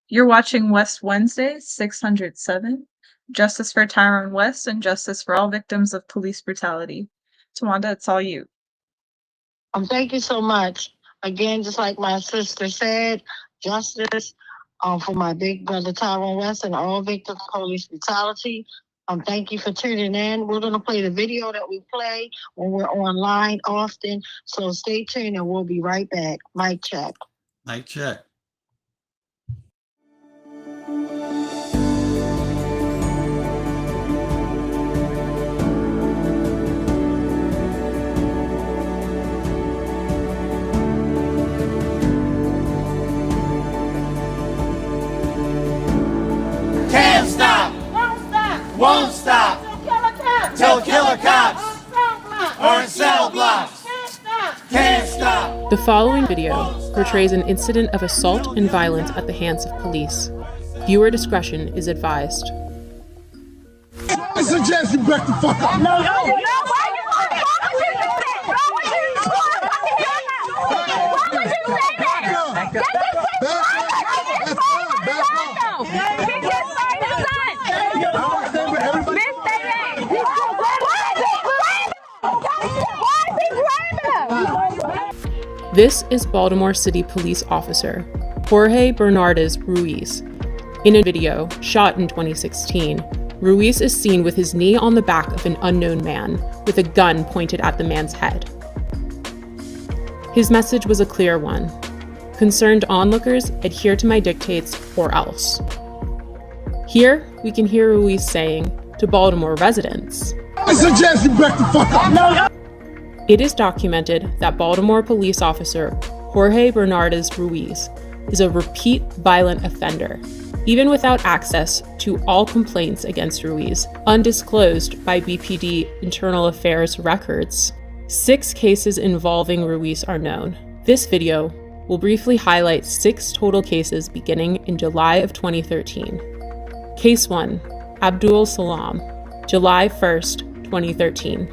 You're watching West Wednesday, 607, Justice for Tyrone West and Justice for all victims of police brutality. Tawanda, it's all you. Thank you so much. Again, just like my sister said, justice for my big brother Tyrone West and all victims of police brutality. Thank you for tuning in. We're going to play the video that we play when we're online often. So stay tuned and we'll be right back. Mic check. Mic check. Can't stop. Won't stop. Till killer cops are in cell blocks. Can't stop. The following video portrays an incident of assault and violence at the hands of police. Viewer discretion is advised. I suggest you back the fuck up. No. This is Baltimore City Police Officer Jorge Bernardes Ruiz. In a video shot in 2016, Ruiz is seen with his knee on the back of an unknown man with a gun pointed at the man's head. His message was a clear one. Concerned onlookers, adhere to my dictates or else. Here, we can hear Ruiz saying to Baltimore residents, I suggest you back the fuck up. No. It is documented that Baltimore police officer Jorge Bernardes Ruiz is a repeat violent offender, even without access to all complaints against Ruiz, undisclosed by BPD Internal Affairs records. 6 cases involving Ruiz are known. This video will briefly highlight 6 total cases beginning in July of 2013. Case 1, Abdul Salam, July 1st, 2013.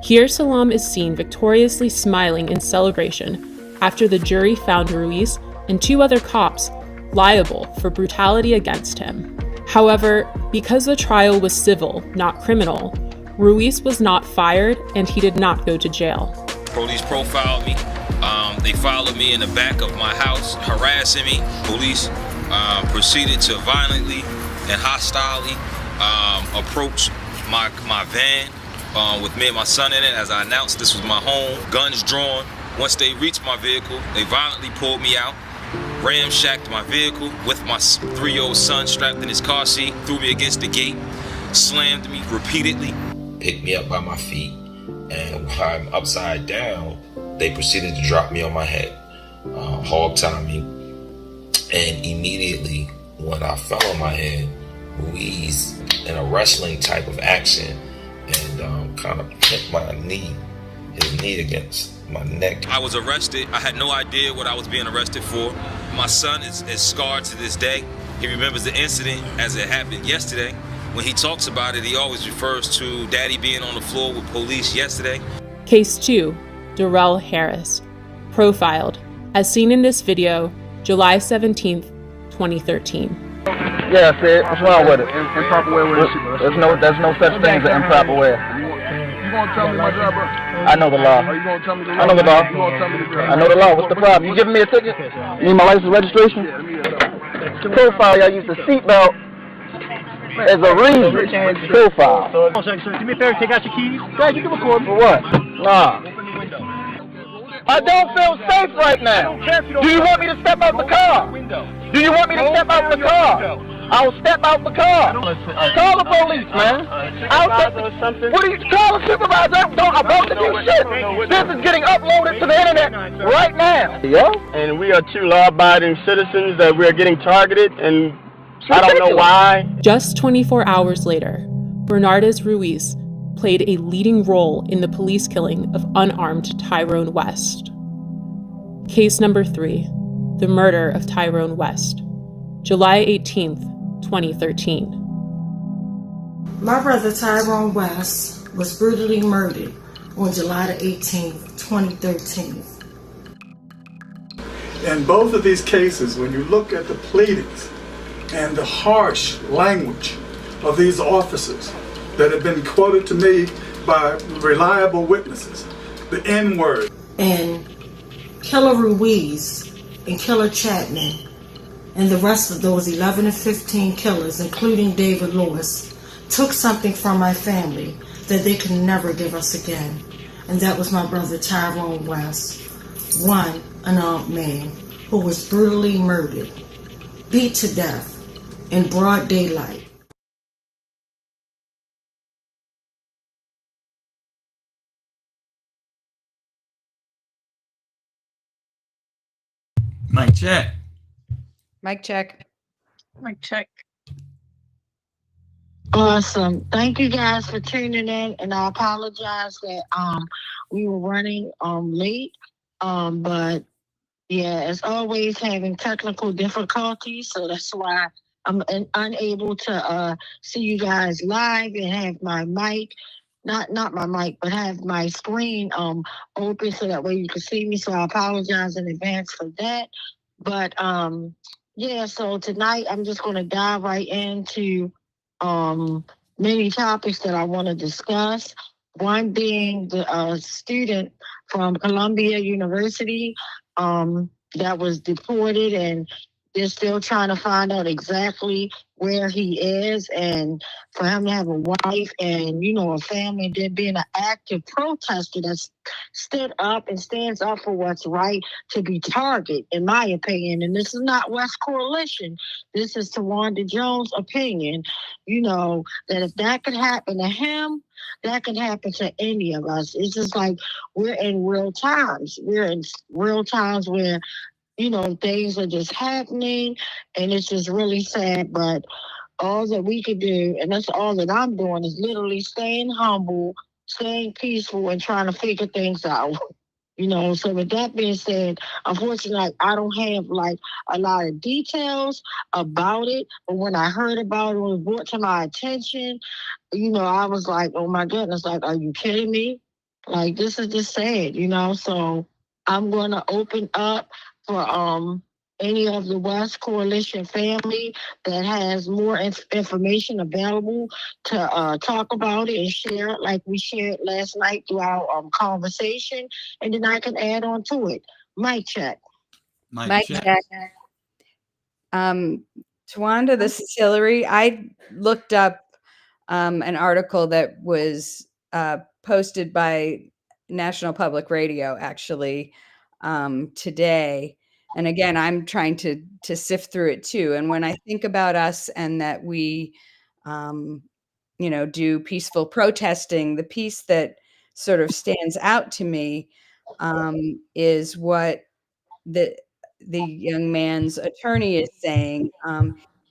Here Salam is seen victoriously smiling in celebration after the jury found Ruiz and 2 other cops liable for brutality against him. However, because the trial was civil, not criminal, Ruiz was not fired and he did not go to jail. Police profiled me. They followed me in the back of my house, harassing me. Police proceeded to violently and hostilely approach my van with me and my son in it. As I announced, this was my home, guns drawn. Once they reached my vehicle, they violently pulled me out, ramshacked my vehicle with my 3-year-old son strapped in his car seat, threw me against the gate, slammed me repeatedly. Picked me up by my feet, and while I'm upside down, they proceeded to drop me on my head, hog-tie me, and immediately when I fell on my head, Ruiz, in a wrestling type of action, and kind of hit his knee against my neck. I was arrested. I had no idea what I was being arrested for. My son is scarred to this day. He remembers the incident as it happened yesterday. When he talks about it, he always refers to Daddy being on the floor with police yesterday. Case 2, Darrell Harris, profiled, as seen in this video, July 17th, 2013. Yeah, I said, what's wrong with it? Improper way with it. There's no such thing as an improper way. You gonna tell me my job, bro? I know the law. Are you gonna tell me the law? I know the law. You gonna tell me the law? I know the law. What's the problem? You giving me a ticket? You need my license registration? Yeah, let me get it. Profile, y'all use the seatbelt as a reason. Profile. Do me a favor, take out your keys. Yeah, you can record for what? Nah. I don't feel safe right now. Do you want me to step out the car? Do you want me to step out the car? I'll step out the car. Call the police, man. What do you call a supervisor? I'm about to do shit. This is getting uploaded to the internet right now. Yeah? And we are 2 law-abiding citizens that we are getting targeted, and I don't know why. Just 24 hours later, Bernardes Ruiz played a leading role in the police killing of unarmed Tyrone West. Case number 3, the murder of Tyrone West, July 18th, 2013. My brother Tyrone West was brutally murdered on July the 18th, 2013. In both of these cases, when you look at the pleadings, and the harsh language of these officers that have been quoted to me by reliable witnesses. The N-word. And Killer Ruiz and Killer Chapman and the rest of those 11 to 15 killers, including David Lewis, took something from my family that they could never give us again. And that was my brother Tyrone West, one unarmed man who was brutally murdered, beat to death in broad daylight. Mic check. Mic check. Mic check. Awesome. Thank you guys for tuning in, and I apologize that we were running late. But yeah, as always, having technical difficulties, so that's why I'm unable to see you guys live and have my mic, not my mic, but have my screen open so that way you can see me. So I apologize in advance for that. But yeah, so tonight I'm just going to dive right into many topics that I want to discuss. One being the student from Columbia University that was deported, and they're still trying to find out exactly where he is, and for him to have a wife and, you know, a family, there being an active protester that's stood up and stands up for what's right, to be targeted, in my opinion. And this is not West Coalition. This is Tawanda Jones' opinion, you know, that if that could happen to him, that can happen to any of us. It's just like we're in real times. We're in real times where, you know, things are just happening, and it's just really sad. But all that we could do, and that's all that I'm doing, is literally staying humble, staying peaceful, and trying to figure things out. You know, so with that being said, unfortunately, I don't have like a lot of details about it. But when I heard about it, it was brought to my attention, you know, I was like, oh my goodness, like, are you kidding me? Like, this is just sad, you know? So I'm going to open up for any of the West Coalition family that has more information available to talk about it and share it like we shared last night through our conversation, and then I can add on to it. Mic check. Mic check. Tawanda, this is Hillary. I looked up an article that was posted by National Public Radio actually today. And again, I'm trying to sift through it too. And when I think about us and that we, you know, do peaceful protesting, the piece that sort of stands out to me is what the young man's attorney is saying.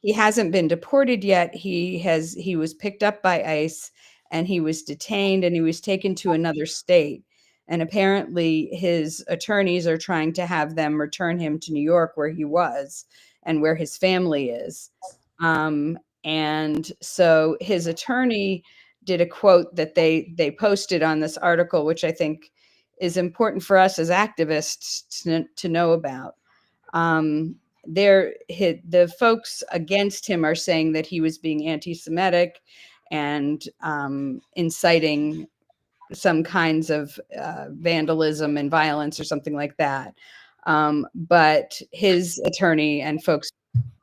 He hasn't been deported yet. He was picked up by ICE, and he was detained, and he was taken to another state. And apparently his attorneys are trying to have them return him to New York, where he was and where his family is. And so his attorney did a quote that they posted on this article, which I think is important for us as activists to know about. The folks against him are saying that he was being anti-Semitic and inciting some kinds of vandalism and violence or something like that. But his attorney and folks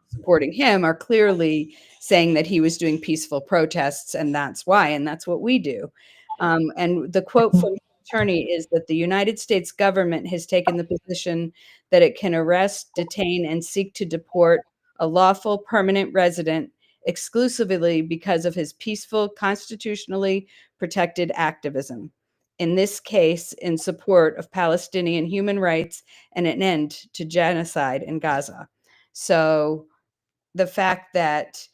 supporting him are clearly saying that he was doing peaceful protests, and that's why, and that's what we do. And the quote from the attorney is that the United States government has taken the position that it can arrest, detain, and seek to deport a lawful permanent resident exclusively because of his peaceful, constitutionally protected activism. In this case, in support of Palestinian human rights and an end to genocide in Gaza. So the fact that,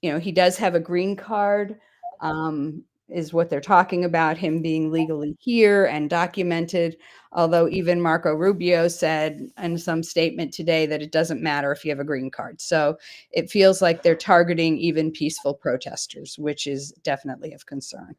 you know, he does have a green card is what they're talking about, him being legally here and documented. Although even Marco Rubio said in some statement today that it doesn't matter if you have a green card. So it feels like they're targeting even peaceful protesters, which is definitely of concern.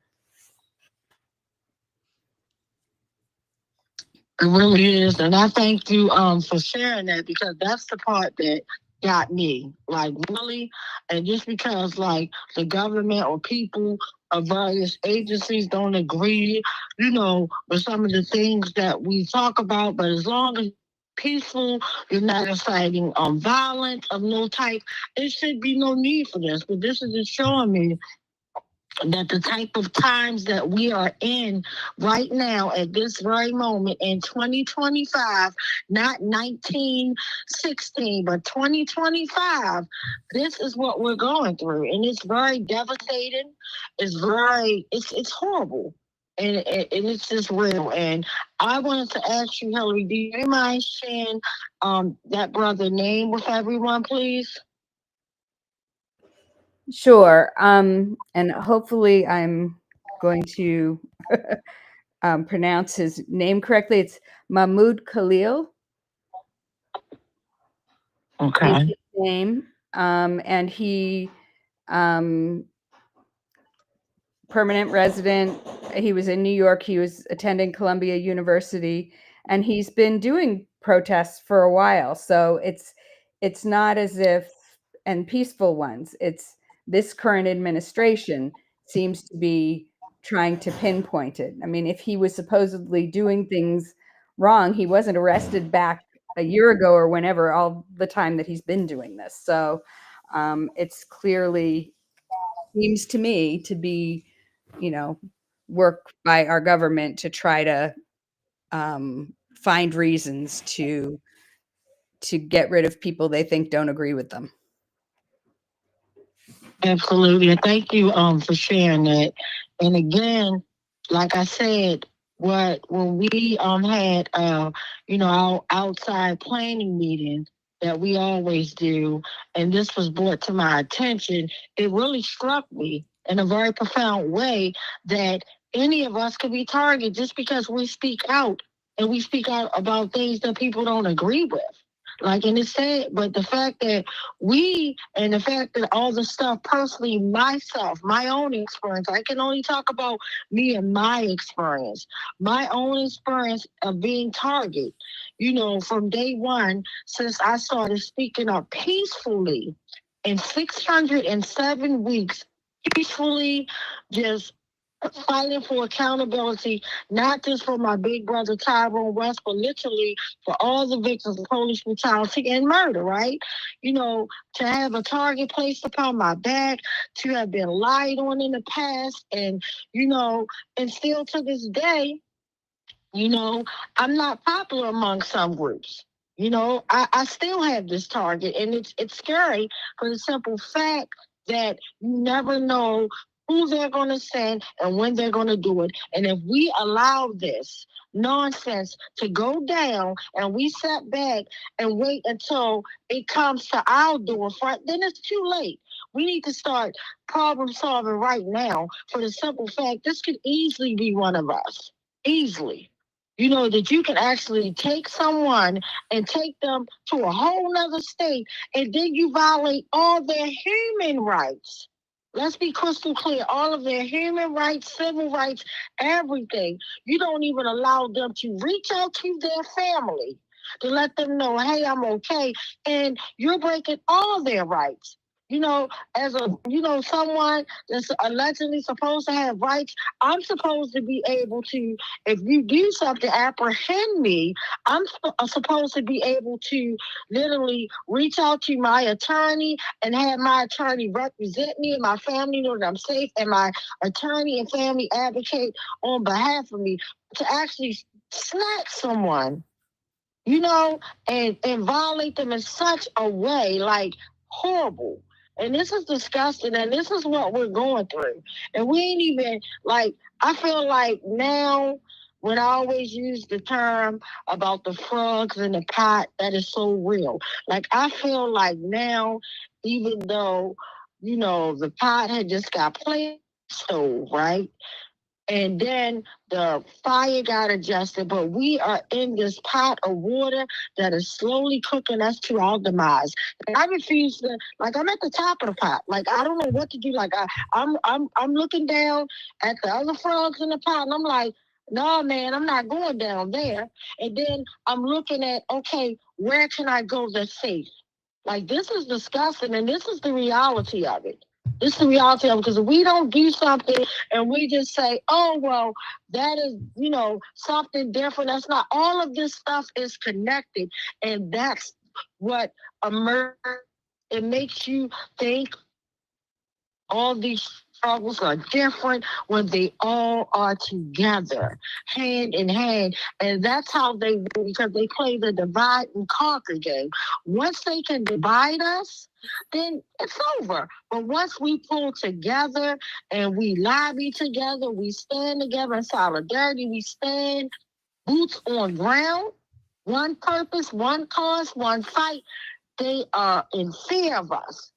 It really is. And I thank you for sharing that, because that's the part that got me, like really. And just because like the government or people of various agencies don't agree, with some of the things that we talk about, but as long as peaceful, you're not inciting violence of no type, it should be no need for this. But this is just showing me that the type of times that we are in right now at this very moment in 2025, not 1916, but 2025, this is what we're going through. And it's very devastating. It's horrible. And it's just real. And I wanted to ask you, Hillary, do you mind sharing that brother's name with everyone, please? Sure. And hopefully I'm going to pronounce his name correctly. It's Mahmoud Khalil. Okay. Is his name. And he permanent resident. He was in New York. He was attending Columbia University, and he's been doing protests for a while. So it's not as if, and peaceful ones. It's this current administration seems to be trying to pinpoint it. I mean, if he was supposedly doing things wrong, he wasn't arrested back a year ago or whenever, all the time that he's been doing this. So it's clearly seems to me to be, work by our government to try to find reasons to get rid of people they think don't agree with them. Absolutely. And thank you for sharing that. And again, like I said, when we had our outside planning meeting that we always do, and this was brought to my attention, it really struck me in a very profound way that any of us could be targeted just because we speak out, and we speak out about things that people don't agree with. Like, and it's sad, but the fact that the fact that all the stuff personally, myself, my own experience, I can only talk about me and my experience of being targeted, from day one, since I started speaking up peacefully in 607 weeks, peacefully, just fighting for accountability, not just for my big brother Tyrone West, but literally for all the victims of police brutality and murder, right? To have a target placed upon my back, to have been lied on in the past, and still to this day, I'm not popular among some groups. I still have this target, and it's scary for the simple fact that you never know who they're going to send and when they're going to do it. And if we allow this nonsense to go down and we sit back and wait until it comes to our door front, then it's too late. We need to start problem solving right now for the simple fact this could easily be one of us. Easily. That you can actually take someone and take them to a whole nother state, and then you violate all their human rights. Let's be crystal clear. All of their human rights, civil rights, everything. You don't even allow them to reach out to their family to let them know, hey, I'm okay. And you're breaking all their rights. As someone that's allegedly supposed to have rights, I'm supposed to be able to, if you do something, apprehend me. I'm supposed to be able to literally reach out to my attorney and have my attorney represent me and my family know that I'm safe, and my attorney and family advocate on behalf of me to actually snatch someone, and violate them in such a way, like horrible. And this is disgusting, and this is what we're going through. And we ain't even, like, I feel like now, when I always use the term about the frogs in the pot, that is so real. Like, I feel like now, even though, the pot had just got placed stove, right? And then the fire got adjusted, but we are in this pot of water that is slowly cooking us to our demise. And I refuse to, like, I'm at the top of the pot. Like, I don't know what to do. Like, I'm looking down at the other frogs in the pot, and I'm like, no, man, I'm not going down there. And then I'm looking at, okay, where can I go that's safe? Like, this is disgusting, and this is the reality of it. This is the reality of it, because if we don't do something and we just say, oh, well, that is, something different. That's not, all of this stuff is connected, and that's what it makes you think all these struggles are different when they all are together, hand in hand. And that's how they do, because they play the divide and conquer game. Once they can divide us, then it's over. But once we pull together and we lobby together, we stand together in solidarity, we stand boots on ground, one purpose, one cause, one fight, they are in fear of us.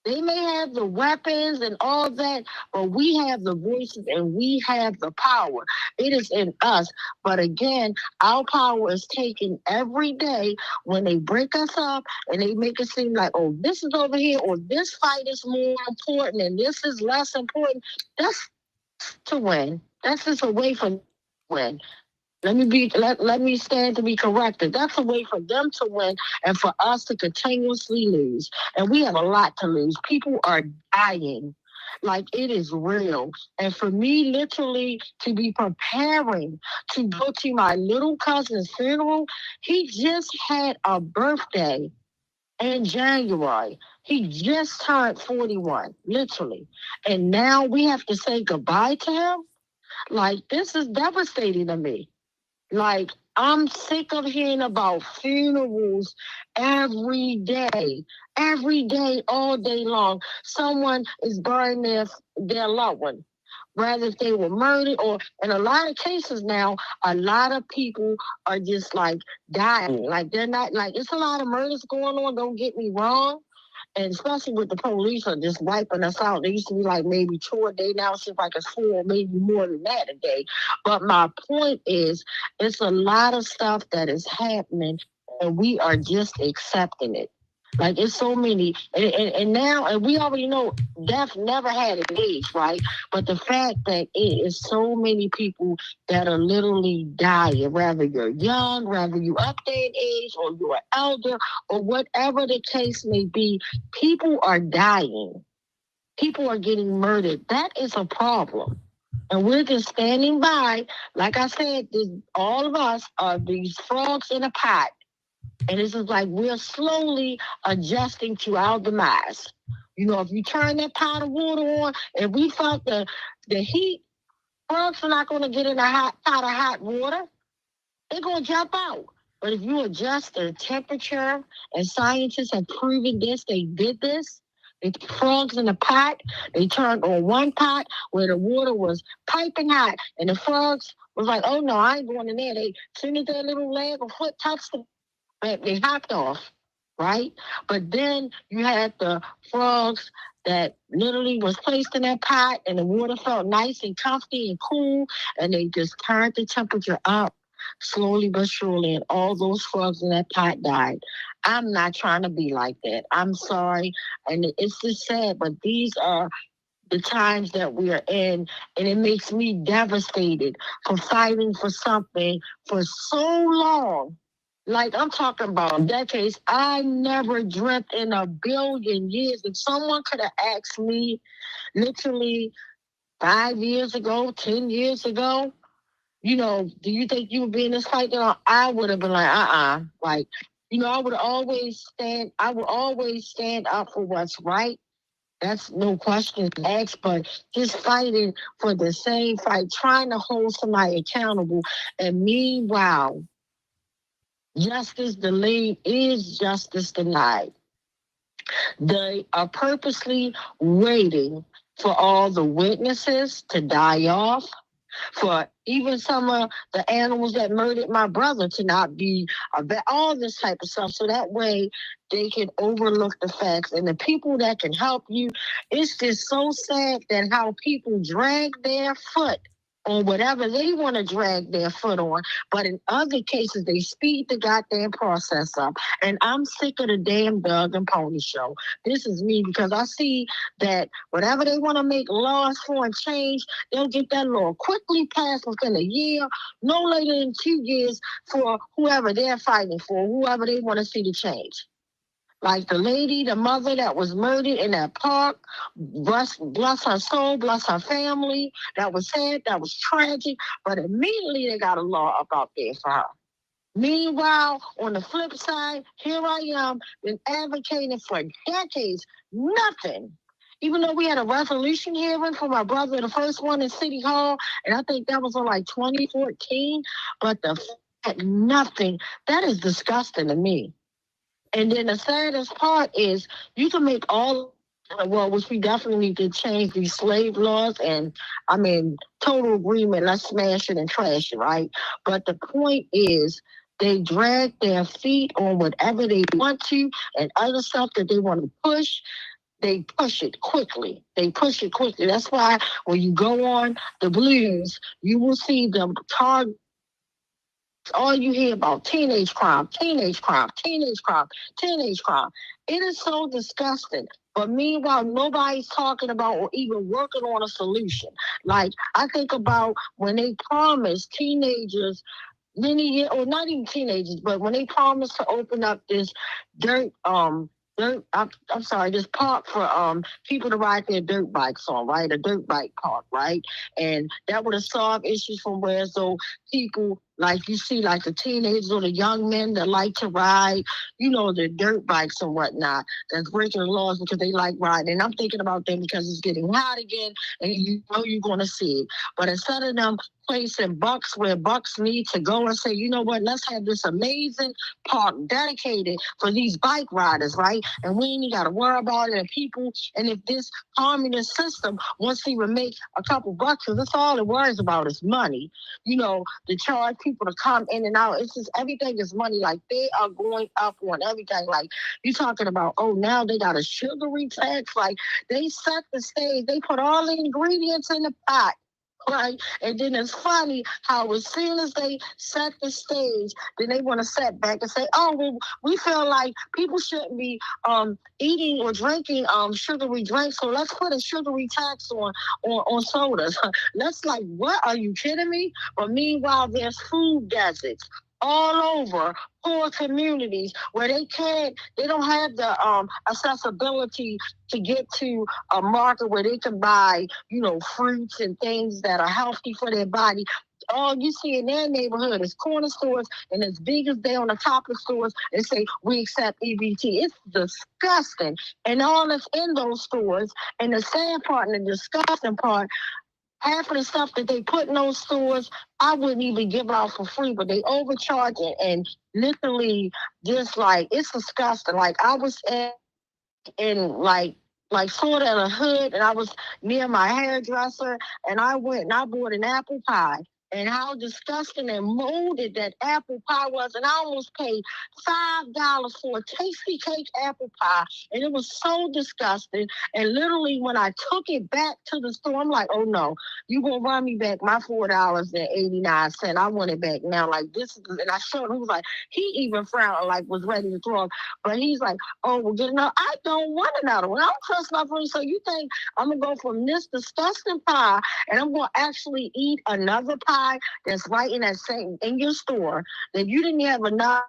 They may have the weapons and all that, but we have the voices and we have the power. It is in us. But again, our power is taken every day when they break us up and they make it seem like, oh, this is over here, or this fight is more important and this is less important. That's to win. That's just a way from win. Let me stand to be corrected. That's a way for them to win and for us to continuously lose. And we have a lot to lose. People are dying. Like, it is real. And for me, literally, to be preparing to go to my little cousin's funeral, he just had a birthday in January. He just turned 41, literally. And now we have to say goodbye to him? Like, this is devastating to me. Like, I'm sick of hearing about funerals every day, all day long. Someone is burying their loved one, whether if they were murdered or, in a lot of cases now, a lot of people are just like dying. Like, they're not, like, it's a lot of murders going on, don't get me wrong. And especially with the police are just wiping us out. They used to be like maybe 2 a day. Now it seems like it's 4, maybe more than that a day. But my point is, it's a lot of stuff that is happening, and we are just accepting it. Like, it's so many, and now, and we already know death never had an age, right? But the fact that it is so many people that are literally dying, whether you're young, whether you up there in age, or you're elder, or whatever the case may be, people are dying. People are getting murdered. That is a problem. And we're just standing by. Like I said, all of us are these frogs in a pot. And it's just like we're slowly adjusting to our demise. If you turn that pot of water on, if we felt the heat, frogs are not going to get in a pot of hot water. They're going to jump out. But if you adjust the temperature, and scientists have proven this, they did this. They put frogs in a pot. They turned on one pot where the water was piping hot, and the frogs was like, "Oh no, I ain't going in there." As soon as their little leg or foot touched the, they hopped off, right? But then you had the frogs that literally was placed in that pot, and the water felt nice and comfy and cool, and they just turned the temperature up slowly but surely, and all those frogs in that pot died. I'm not trying to be like that. I'm sorry, and it's just sad, but these are the times that we are in, and it makes me devastated for fighting for something for so long. Like, I'm talking about decades. I never dreamt in a billion years. If someone could have asked me literally 5 years ago, 10 years ago, do you think you would be in this fight? I would have been like, Like, I would always stand up for what's right. That's no question asked, but just fighting for the same fight, trying to hold somebody accountable. And meanwhile, justice delayed is justice denied. They are purposely waiting for all the witnesses to die off, for even some of the animals that murdered my brother to not be all this type of stuff. So that way they can overlook the facts, and the people that can help you. It's just so sad that how people drag their foot on whatever they want to drag their foot on. But in other cases, they speed the goddamn process up. And I'm sick of the damn dog and pony show. This is me, because I see that whatever they want to make laws for and change, they'll get that law quickly passed within a year, no later than 2 years, for whoever they're fighting for, whoever they want to see the change. Like the lady, the mother that was murdered in that park, bless her soul, bless her family. That was sad, that was tragic, but immediately they got a law up out there for her. Meanwhile, on the flip side, here I am, been advocating for decades, nothing. Even though we had a resolution hearing for my brother, the first one in City Hall, and I think that was in like 2014, but nothing, that is disgusting to me. And then the saddest part is you can make all, well, which we definitely need to change these slave laws. And I mean, total agreement, let's smash it and trash it, right? But the point is, they drag their feet on whatever they want to and other stuff that they want to push. They push it quickly. That's why when you go on the blues, you will see them target. All you hear about teenage crime. It is so disgusting. But meanwhile, nobody's talking about or even working on a solution. Like, I think about when they promised teenagers many years, or not even teenagers, but when they promised to open up this this park for people to ride their dirt bikes on, right? A dirt bike park, right? And that would have solved issues from where so people like you see like the teenagers or the young men that like to ride, the dirt bikes and whatnot, that's breaking the laws because they like riding. And I'm thinking about them because it's getting hot again and you're gonna see it. But instead of them placing bucks where bucks need to go and say, you know what, let's have this amazing park dedicated for these bike riders, right? And we ain't got to worry about it. And people, and if this communist system wants to even make a couple bucks, because that's all it worries about is money, to charge people to come in and out. It's just everything is money. Like they are going up on everything. Like you're talking about, oh, now they got a sugary tax. Like they set the stage, they put all the ingredients in the pot. Right, and then it's funny how as soon as they set the stage, then they want to set back and say, "Oh, well, we feel like people shouldn't be eating or drinking sugary drinks, so let's put a sugary tax on sodas." That's like, what? Are you kidding me? But meanwhile, there's food deserts all over poor communities where they don't have the accessibility to get to a market where they can buy, fruits and things that are healthy for their body. All you see in their neighborhood is corner stores, and as big as they on the top of stores, they say, we accept EBT. It's disgusting. And all that's in those stores, and the sad part and the disgusting part, half of the stuff that they put in those stores, I wouldn't even give out for free, but they overcharge it and literally just like, it's disgusting. Like I was in like sort of in a hood, and I was near my hairdresser, and I went and I bought an apple pie. And how disgusting and molded that apple pie was. And I almost paid $5 for a tasty cake apple pie. And it was so disgusting. And literally when I took it back to the store, I'm like, oh no, you gonna run me back my $4.89. I want it back now. Like this is, and I showed him, he was like, he even frowned, like was ready to throw up. But he's like, oh, well, good enough. I don't want another one. I don't trust my friends. So you think I'm gonna go from this disgusting pie and I'm gonna actually eat another pie that's right in that same in your store that you didn't have enough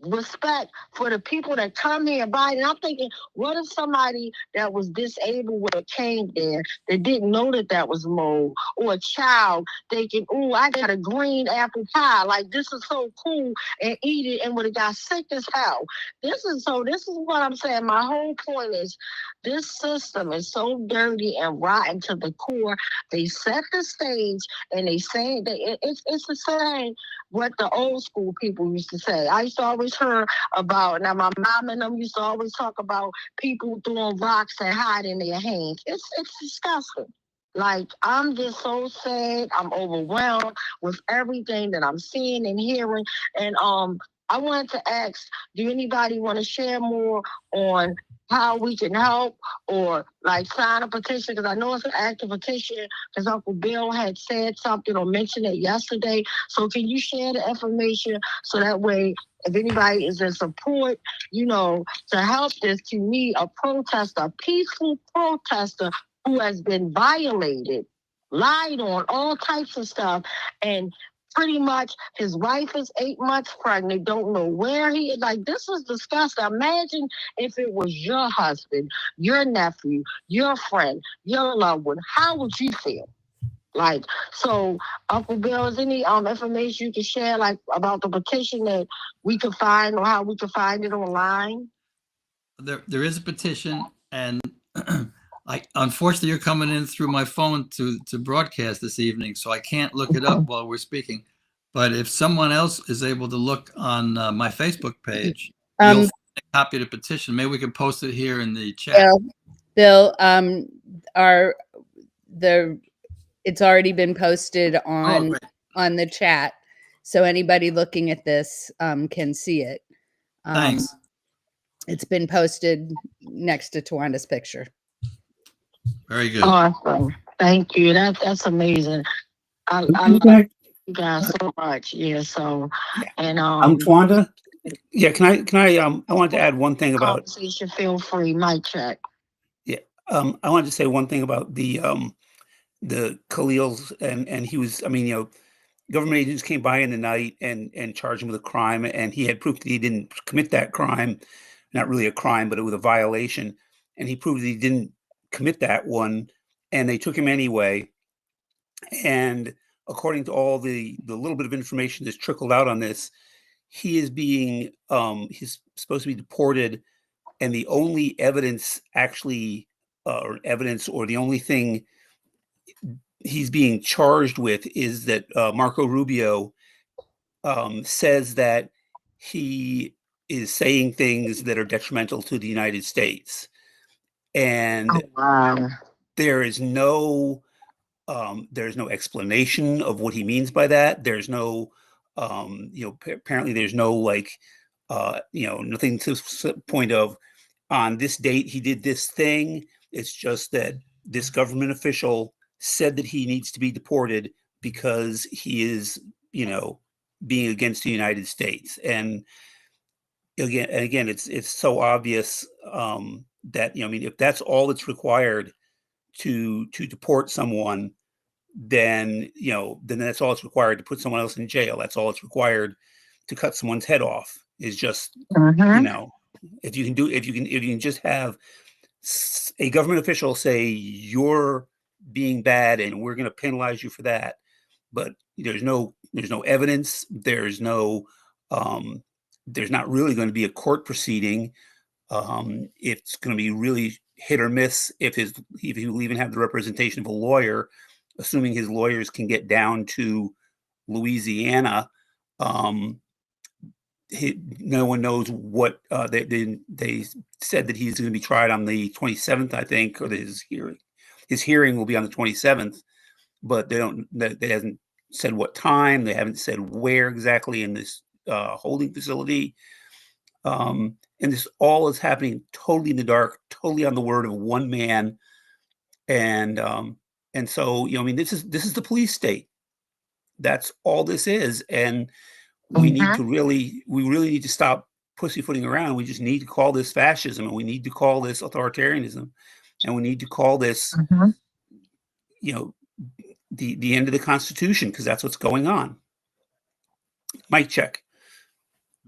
respect for the people that come here and buy it. And I'm thinking, what if somebody that was disabled when it came there that didn't know that was mold, or a child thinking, oh, I got a green apple pie, like this is so cool, and eat it and would have got sick as hell. This is what I'm saying. My whole point is this system is so dirty and rotten to the core. They set the stage and they say that it's the same what the old school people used to say. I used to always hear about, now my mom and them used to always talk about people throwing rocks and hiding their hands. It's disgusting. Like, I'm just so sad. I'm overwhelmed with everything that I'm seeing and hearing. And I wanted to ask, do anybody want to share more on how we can help or like sign a petition? Because I know it's an active petition because Uncle Bill had said something or mentioned it yesterday. So can you share the information so that way if anybody is in support, to help this, to me, a protester, a peaceful protester who has been violated, lied on, all types of stuff, and pretty much his wife is 8 months pregnant, don't know where he is. Like, this is disgusting. Imagine if it was your husband, your nephew, your friend, your loved one. How would you feel? Like, so, Uncle Bill, is any information you can share, like, about the petition that we could find or how we could find it online? There is a petition, and unfortunately, you're coming in through my phone to broadcast this evening, so I can't look it up while we're speaking. But if someone else is able to look on my Facebook page, you'll find a copy of the petition. Maybe we can post it here in the chat. Bill, it's already been posted on the chat, so anybody looking at this can see it. Thanks. It's been posted next to Tawanda's picture. Very good. Awesome. Thank you. That's amazing. I love you guys so much. Yeah. So, and I'm Tawanda. Yeah. Can I I wanted to add one thing about conversation. Feel free. Mic check. Yeah. I wanted to say one thing about the Khalil's and he was, I mean, you know, government agents came by in the night and charged him with a crime, and he had proof that he didn't commit that crime. Not really a crime, but it was a violation. And he proved that he didn't commit that one, and they took him anyway. And according to all the little bit of information that's trickled out on this, he is being, he's supposed to be deported. And the only evidence actually, or the only thing he's being charged with is that Marco Rubio says that he is saying things that are detrimental to the United States. And there is no explanation of what he means by that. There's no, apparently there's no nothing to the point of on this date he did this thing. It's just that this government official said that he needs to be deported because he is, being against the United States. And again, it's so obvious that, if that's all that's required to deport someone, then that's all it's required to put someone else in jail. That's all it's required to cut someone's head off is just, if you can just have a government official say you're being bad and we're going to penalize you for that. But there's no evidence. There's not really going to be a court proceeding. It's going to be really hit or miss if he will even have the representation of a lawyer, assuming his lawyers can get down to Louisiana. No one knows what they said that he's going to be tried on the 27th, I think, or his hearing will be on the 27th, but they haven't said what time. They haven't said where exactly in this holding facility. And this all is happening totally in the dark, totally on the word of one man. And so, this is the police state. That's all this is. And we really need to stop pussyfooting around. We just need to call this fascism, and we need to call this authoritarianism, and we need to call this, the end of the Constitution, because that's what's going on. Mic check.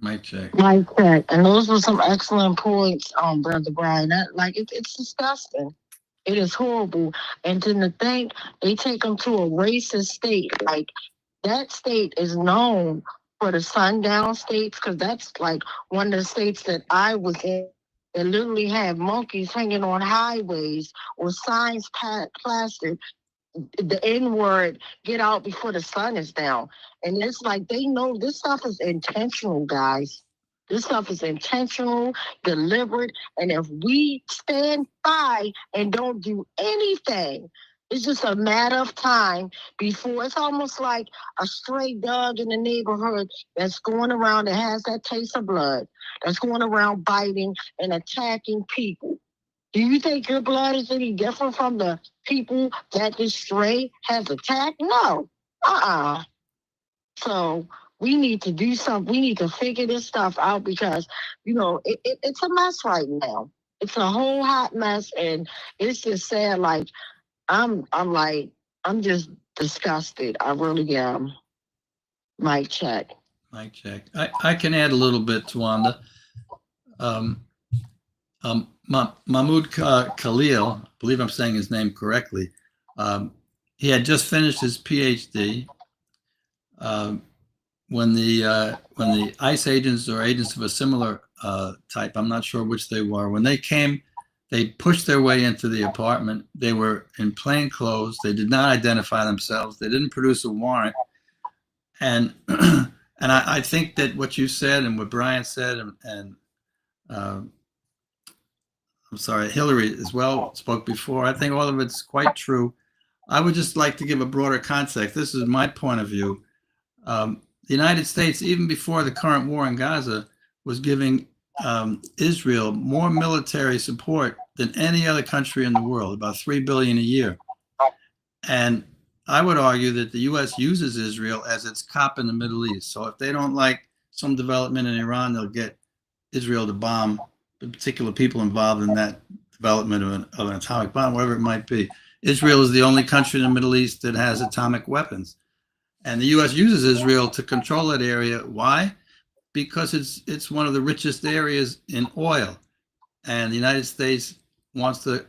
Mic check. And those were some excellent points, Brother Brian. It's disgusting. It is horrible. And to think they take them to a racist state, like that state is known for the sundown states, because that's like one of the states that I was in. They literally have monkeys hanging on highways or signs plastered, the N-word, get out before the sun is down. And it's like they know this stuff is intentional, guys. This stuff is intentional, deliberate. And if we stand by and don't do anything, it's just a matter of time before it's almost like a stray dog in the neighborhood that's going around that has that taste of blood, that's going around biting and attacking people. Do you think your blood is any different from the people that this stray has attacked? No. So we need to do something. We need to figure this stuff out because, it's a mess right now. It's a whole hot mess, and it's just sad. Like, I'm just disgusted. I really am. Mic check. Mic check. I can add a little bit, Tawanda. Mahmoud Khalil, I believe I'm saying his name correctly. He had just finished his PhD when the ICE agents or agents of a similar type, I'm not sure which they were, when they came, they pushed their way into the apartment. They were in plain clothes. They did not identify themselves. They didn't produce a warrant. And and I think that what you said and what Brian said and I'm sorry, Hillary as well spoke before. I think all of it's quite true. I would just like to give a broader context. This is my point of view. The United States, even before the current war in Gaza, was giving Israel more military support than any other country in the world, about $3 billion a year. And I would argue that the U.S. uses Israel as its cop in the Middle East. So if they don't like some development in Iran, they'll get Israel to bomb the particular people involved in that development of an atomic bomb, whatever it might be. Israel is the only country in the Middle East that has atomic weapons. And the U.S. uses Israel to control that area. Why? Because it's one of the richest areas in oil. And the United States wants to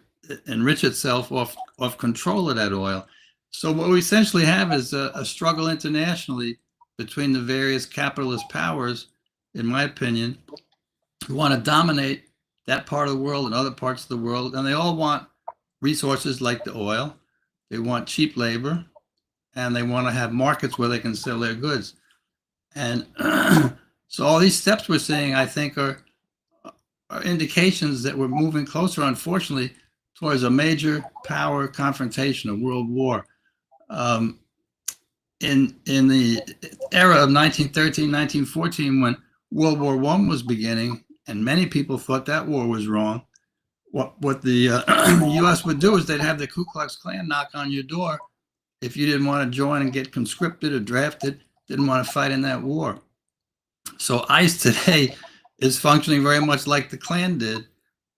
enrich itself off control of that oil. So what we essentially have is a struggle internationally between the various capitalist powers, in my opinion, who want to dominate that part of the world and other parts of the world. And they all want resources like the oil. They want cheap labor. And they want to have markets where they can sell their goods. And so all these steps we're seeing, I think, are indications that we're moving closer, unfortunately, towards a major power confrontation, a world war. In the era of 1913, 1914, when World War I was beginning, and many people thought that war was wrong, what the U.S. would do is they'd have the Ku Klux Klan knock on your door if you didn't want to join and get conscripted or drafted, didn't want to fight in that war. So ICE today is functioning very much like the Klan did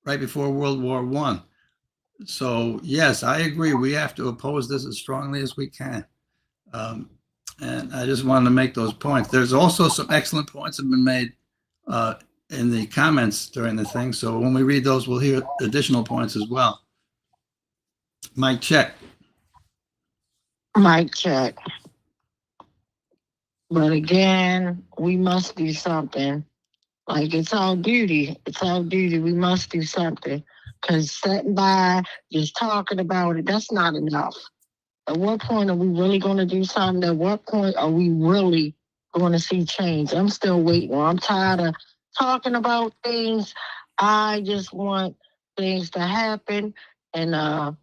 right before World War I. So yes, I agree. We have to oppose this as strongly as we can. And I just wanted to make those points. There's also some excellent points have been made in the comments during the thing. So when we read those, we'll hear additional points as well. Mic check. Mic check. But again, we must do something. Like, it's our duty. It's our duty. We must do something. Because sitting by, just talking about it, that's not enough. At what point are we really going to do something? At what point are we really going to see change? I'm still waiting. I'm tired of talking about things. I just want things to happen in a,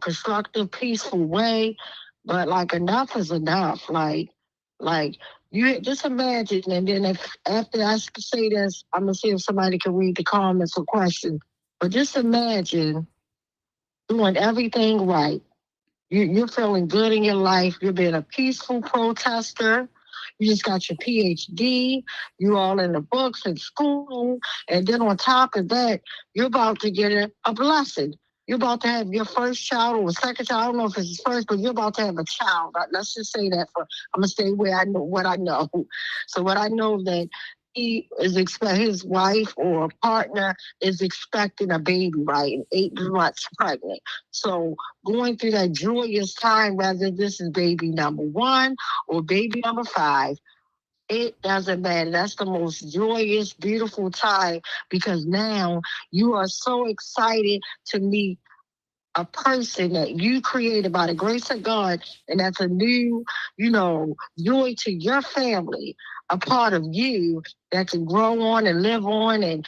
constructive, peaceful way. But, like, enough is enough. Like, you just imagine, and then after I say this, I'm going to see if somebody can read the comments or questions. But just imagine doing everything right. You're feeling good in your life. You're being a peaceful protester. You just got your PhD. You all in the books in school. And then on top of that, you're about to get a blessing. You're about to have your first child or second child. I don't know if it's his first, but you're about to have a child. Let's just say that I'm going to stay where I know what I know. So what I know that he is his wife or partner is expecting a baby, right? 8 months pregnant. So going through that joyous time, whether this is baby number 1 or baby number 5, it doesn't matter. That's the most joyous, beautiful time because now you are so excited to meet a person that you created by the grace of God, and that's a new, joy to your family, a part of you that can grow on and live on and,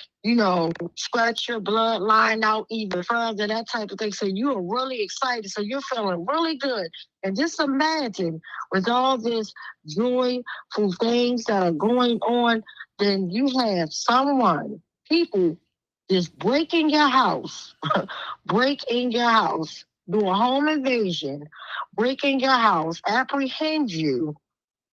scratch your bloodline out even further, that type of thing. So you are really excited. So you're feeling really good. And just imagine with all this joyful things that are going on, then you have people just break in your house, do a home invasion, break in your house, apprehend you,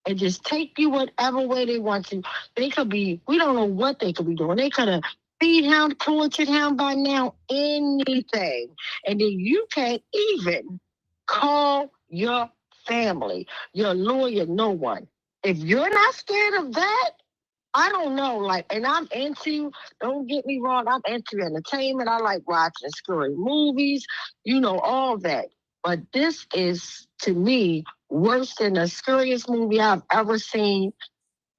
and just take you whatever way they want to. We don't know what they could be doing. They could have beat him, tortured him by now, anything. And then you can't even call your family, your lawyer, no one. if you're not scared of that, I don't know. Like, and don't get me wrong, I'm into entertainment. I like watching scary movies, all that. But this is, to me, worse than the scariest movie I've ever seen.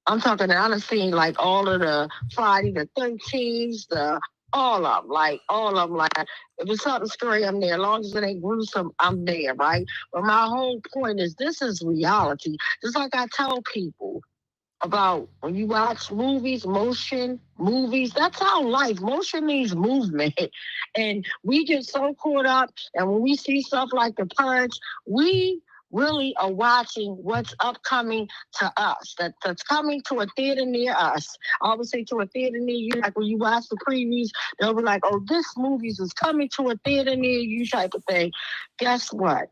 I'm talking, I've seen like all of the Friday the 13th, all of them, all of them. Like, if it's something scary, I'm there. As long as it ain't gruesome, I'm there, right? But my whole point is, this is reality. Just like I tell people about when you watch movies, that's our life. Motion means movement. And we get so caught up, and when we see stuff like The Purge, we really are watching what's upcoming to us, that's coming to a theater near us. I always say to a theater near you, like when you watch the previews, they'll be like, oh, this movie is coming to a theater near you type of thing. Guess what?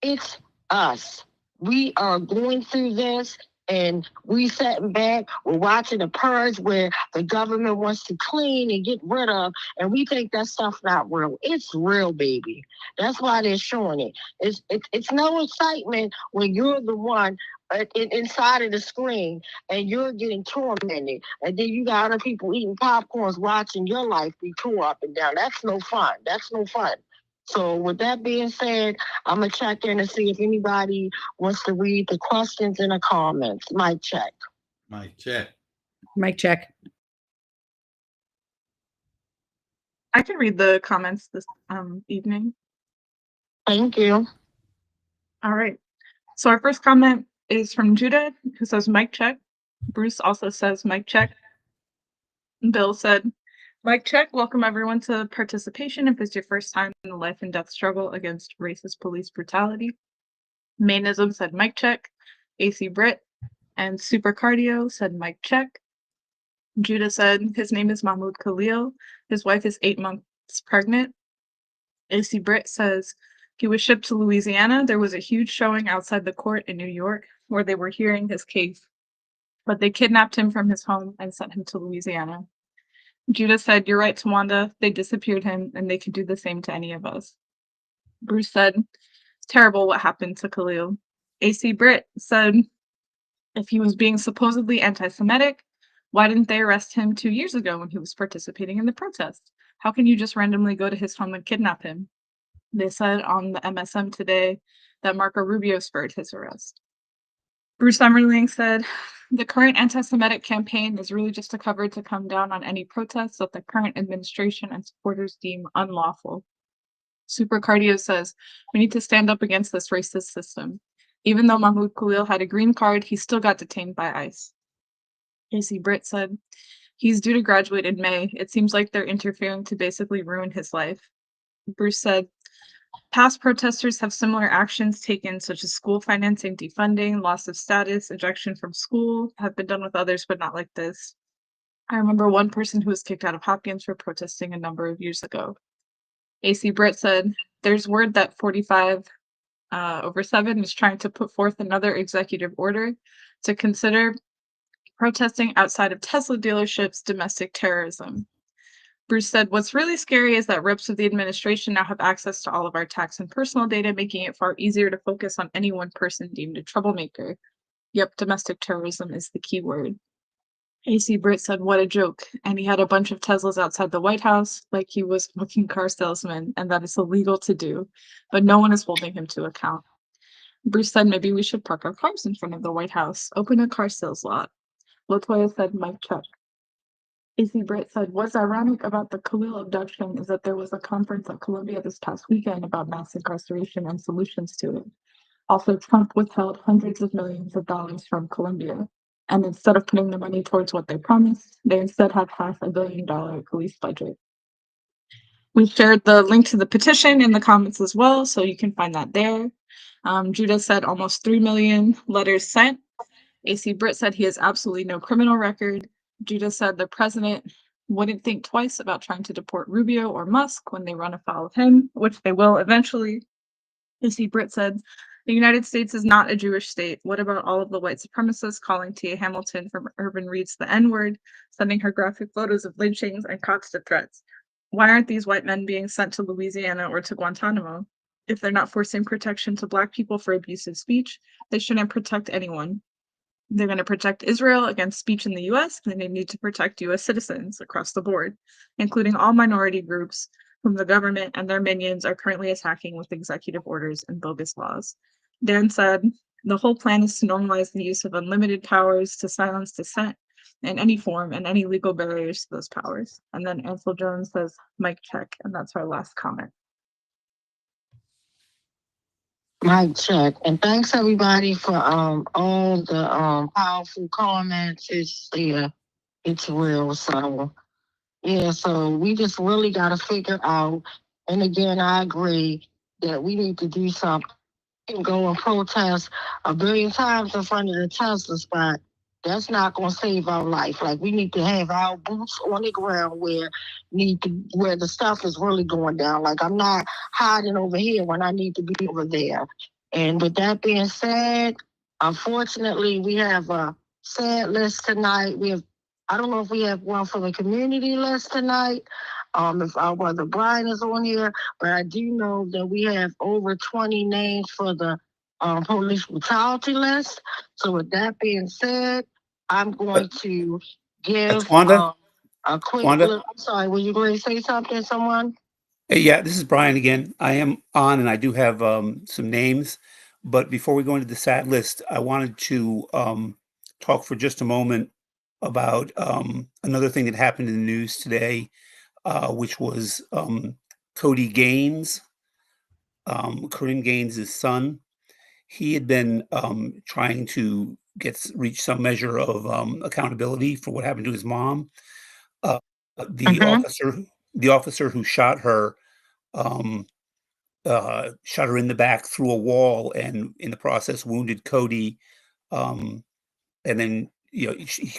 It's us. We are going through this, and we sitting back, we're watching The Purge, where the government wants to clean and get rid of, and we think that stuff not real. It's real, baby. That's why they're showing it. It's no excitement when you're the one inside of the screen and you're getting tormented, and then you got other people eating popcorns watching your life be tore up and down. That's no fun. So with that being said, I'm going to check in and see if anybody wants to read the questions in the comments. Mic check. Mic check. Mic check. I can read the comments this evening. Thank you. All right. So our first comment is from Judah, who says mic check. Bruce also says mic check. Bill said, mic check. Welcome everyone to participation if it's your first time in the life and death struggle against racist police brutality. Mainism said mic check. AC Brit and Super Cardio said mic check. Judah said his name is Mahmoud Khalil. His wife is 8 months pregnant. AC Brit says he was shipped to Louisiana. There was a huge showing outside the court in New York where they were hearing his case, but they kidnapped him from his home and sent him to Louisiana. Judah said, you're right, Tawanda. They disappeared him, and they could do the same to any of us. Bruce said, it's terrible what happened to Khalil. AC Brit said, if he was being supposedly anti-Semitic, why didn't they arrest him 2 years ago when he was participating in the protest? How can you just randomly go to his home and kidnap him? They said on the MSM today that Marco Rubio spurred his arrest. Bruce Summerling said, the current anti-Semitic campaign is really just a cover to come down on any protests that the current administration and supporters deem unlawful. Super Cardio says, we need to stand up against this racist system. Even though Mahmoud Khalil had a green card, he still got detained by ICE. AC Britt said, he's due to graduate in May. It seems like they're interfering to basically ruin his life. Bruce said, past protesters have similar actions taken, such as school financing, defunding, loss of status, ejection from school, have been done with others, but not like this. I remember one person who was kicked out of Hopkins for protesting a number of years ago. AC Britt said, there's word that 45/7 is trying to put forth another executive order to consider protesting outside of Tesla dealerships domestic terrorism. Bruce said, what's really scary is that reps of the administration now have access to all of our tax and personal data, making it far easier to focus on any one person deemed a troublemaker. Yep, domestic terrorism is the key word. AC Britt said, what a joke. And he had a bunch of Teslas outside the White House, like he was a fucking car salesman, and that it's illegal to do, but no one is holding him to account. Bruce said, maybe we should park our cars in front of the White House, open a car sales lot. Latoya said, mic check. AC Britt said, what's ironic about the Khalil abduction is that there was a conference at Columbia this past weekend about mass incarceration and solutions to it. Also, Trump withheld hundreds of millions of dollars from Columbia. And instead of putting the money towards what they promised, they instead have $500 million police budget. We shared the link to the petition in the comments as well, so you can find that there. Judah said almost 3 million letters sent. AC Britt said he has absolutely no criminal record. Judah said the president wouldn't think twice about trying to deport Rubio or Musk when they run afoul of him, which they will eventually. AC Britt said, the United States is not a Jewish state. What about all of the white supremacists calling Tia Hamilton from Urban Reads the N-word, sending her graphic photos of lynchings and constant threats? Why aren't these white men being sent to Louisiana or to Guantanamo? If they're not forcing protection to Black people for abusive speech, they shouldn't protect anyone. They're going to protect Israel against speech in the US, and they need to protect US citizens across the board, including all minority groups whom the government and their minions are currently attacking with executive orders and bogus laws. Dan said, the whole plan is to normalize the use of unlimited powers to silence dissent in any form and any legal barriers to those powers. And then Ansel Jones says, mic check, and that's our last comment. Mic check. And thanks everybody for all the powerful comments. It's real. So yeah, so we just really gotta figure out, and again I agree that we need to do something and go and protest a billion times in front of the Tesla spot. That's not gonna save our life. Like we need to have our boots on the ground where the stuff is really going down. Like I'm not hiding over here when I need to be over there. And with that being said, unfortunately we have a sad list tonight. I don't know if we have one for the community list tonight. If our brother Brian is on here, but I do know that we have over 20 names for the police brutality list. So with that being said, I'm going to give Twanda? a quick Twanda? look. I'm sorry, were you going to say something, someone? Hey, yeah, this is Brian again. I am on and I do have some names. But before we go into the sad list, I wanted to talk for just a moment about another thing that happened in the news today, which was Cody Gaines, Kareem Gaines' son. He had been trying to reach some measure of accountability for what happened to his mom. The officer who shot her in the back through a wall, and in the process wounded Cody. And then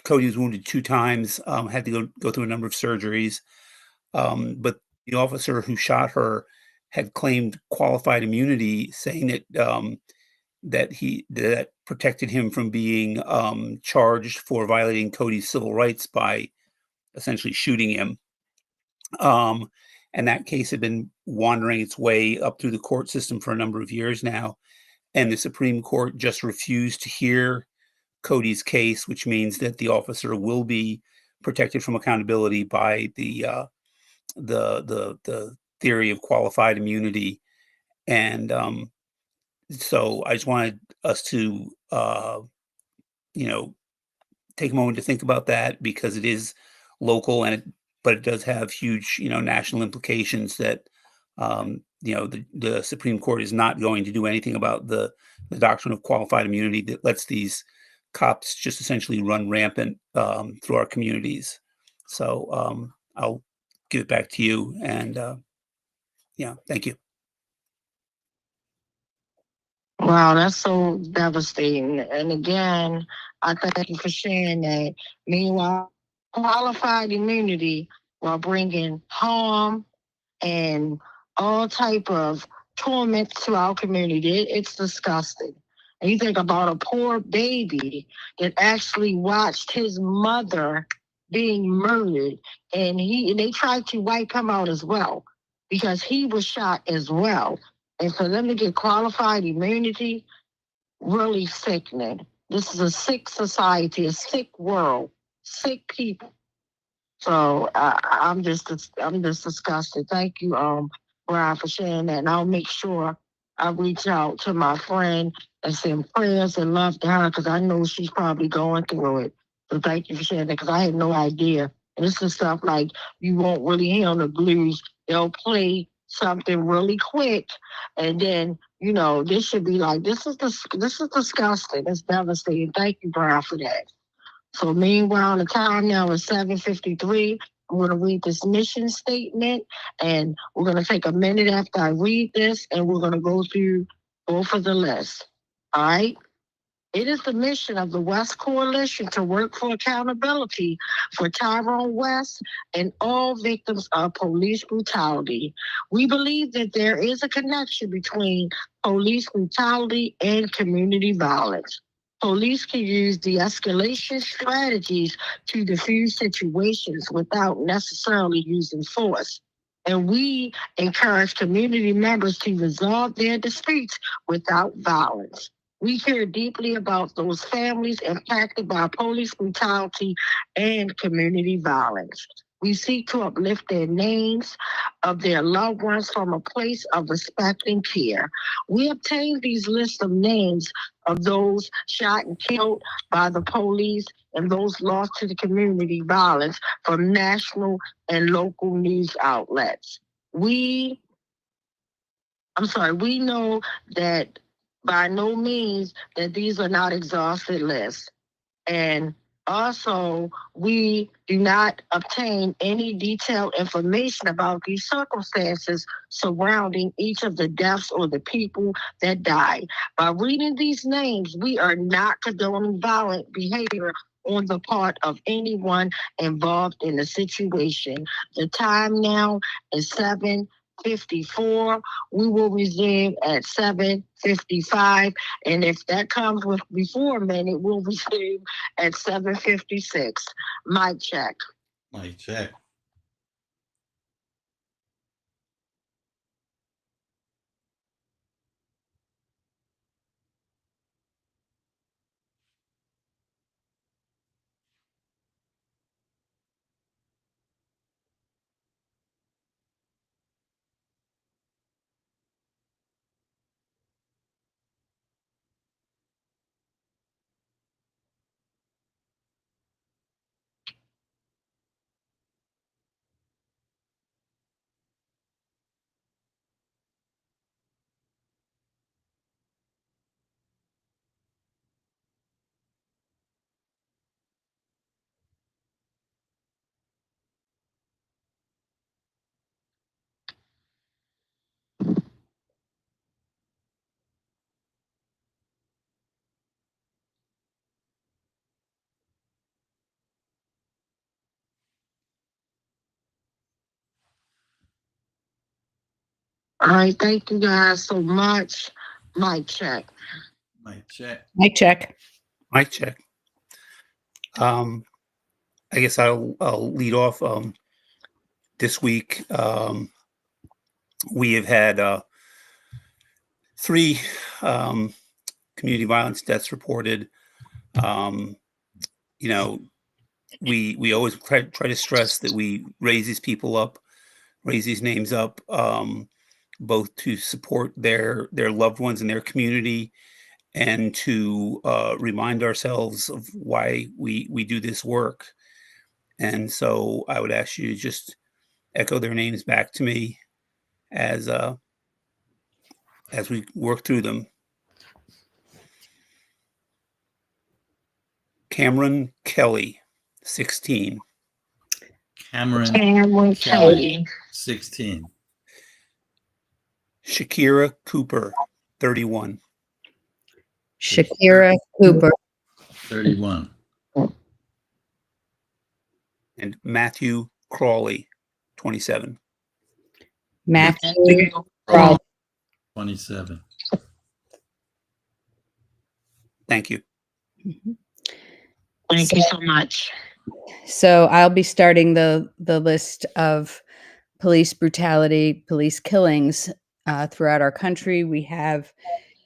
Cody was wounded 2 times, had to go through a number of surgeries. But the officer who shot her had claimed qualified immunity, saying that that protected him from being charged for violating Cody's civil rights by essentially shooting him. And that case had been wandering its way up through the court system for a number of years now. And the Supreme Court just refused to hear Cody's case, which means that the officer will be protected from accountability by the theory of qualified immunity. And so I just wanted us to take a moment to think about that, because it is local but it does have huge national implications that the Supreme Court is not going to do anything about the doctrine of qualified immunity that lets these cops just essentially run rampant through our communities. So I'll give it back to you, and thank you. Wow, that's so devastating. And again, I thank you for sharing that. Meanwhile, qualified immunity while bringing harm and all type of torment to our community. It's disgusting. And you think about a poor baby that actually watched his mother being murdered, and they tried to wipe him out as well because he was shot as well. And for them to get qualified immunity, really sickening. This is a sick society, a sick world, sick people. So I'm just disgusted. Thank you, Brian, for sharing that. And I'll make sure I reach out to my friend and send prayers and love to her, because I know she's probably going through it. So thank you for sharing that, because I had no idea. And this is stuff like you won't really hear on the blues. They'll play something really quick, and then this should be like, this is disgusting. It's devastating. Thank you, Brian, for that. So meanwhile, the time now is 7:53. I'm going to read this mission statement, and we're going to take a minute after I read this, and we're going to go through both of the lists. All right? It is the mission of the West Coalition to work for accountability for Tyrone West and all victims of police brutality. We believe that there is a connection between police brutality and community violence. Police can use de-escalation strategies to defuse situations without necessarily using force. And we encourage community members to resolve their disputes without violence. We care deeply about those families impacted by police brutality and community violence. We seek to uplift their names of their loved ones from a place of respect and care. We obtained these lists of names of those shot and killed by the police and those lost to the community violence from national and local news outlets. We know that by no means that these are not exhausted lists. And also, we do not obtain any detailed information about these circumstances surrounding each of the deaths or the people that died. By reading these names, we are not condoning violent behavior on the part of anyone involved in the situation. The time now is 7:54. We will resume at 7:55. And if that comes with before a minute, we'll resume at 7:56. Mic check. Mic check. All right, thank you guys so much. Mic check. Mic check. Mic check. Mic check. I guess I'll lead off. This week, we have had 3 community violence deaths reported. You know, we always try to stress that we raise these people up, raise these names up, both to support their loved ones in their community and to remind ourselves of why we do this work. And so I would ask you to just echo their names back to me as we work through them. Cameron Kelly, 16. Cameron Kelly. 16. Shakira Cooper, 31. Shakira Cooper. 31. And Matthew Crawley, 27. Matthew Crawley. 27. Thank you. Thank you so much. So I'll be starting the list of police brutality, police killings throughout our country. We have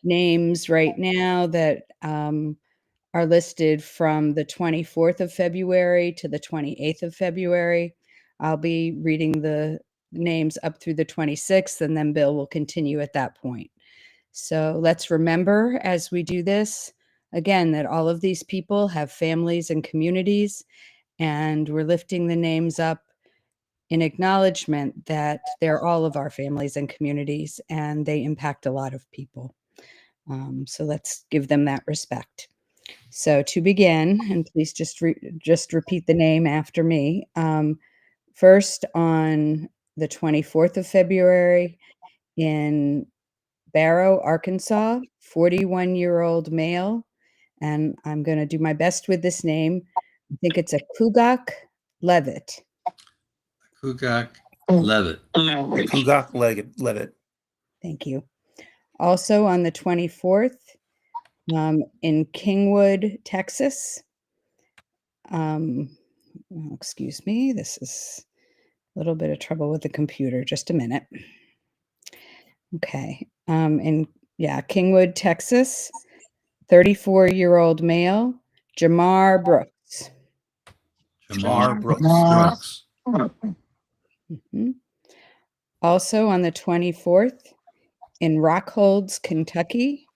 names right now that are listed from the 24th of February to the 28th of February. I'll be reading the names up through the 26th, and then Bill will continue at that point. So let's remember as we do this, again, that all of these people have families and communities, and we're lifting the names up in acknowledgement that they're all of our families and communities, and they impact a lot of people. So let's give them that respect. So to begin, and please just repeat the name after me. First, on the 24th of February in Barrow, Arkansas, 41-year-old male, and I'm going to do my best with this name. I think it's a Kugak Levitt. Kugak Levitt. Kugak Levitt. Thank you. Also on the 24th, in Kingwood, Texas. Excuse me, this is a little bit of trouble with the computer. Just a minute. Okay. Kingwood, Texas. 34-year-old male, Jamar Brooks. Jamar Brooks. Brooks. Mhm. Also on the 24th, in Rockholds, Kentucky,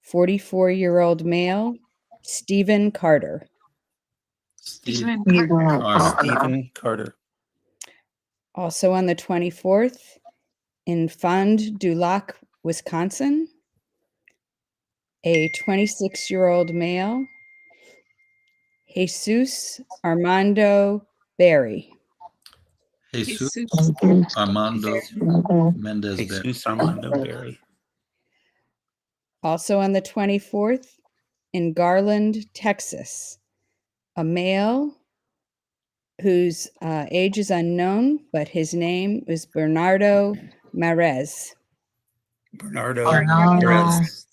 44-year-old male, Stephen Carter. Stephen Stephen Carter. Also on the 24th, in Fond du Lac, Wisconsin, a 26-year-old male, Jesus Armando Berry. Jesus Jesus. Armando Mendez Berry. Jesus Armando Berry. Also on the 24th, in Garland, Texas, a male whose age is unknown, but his name is Bernardo Marez. Bernardo Perez.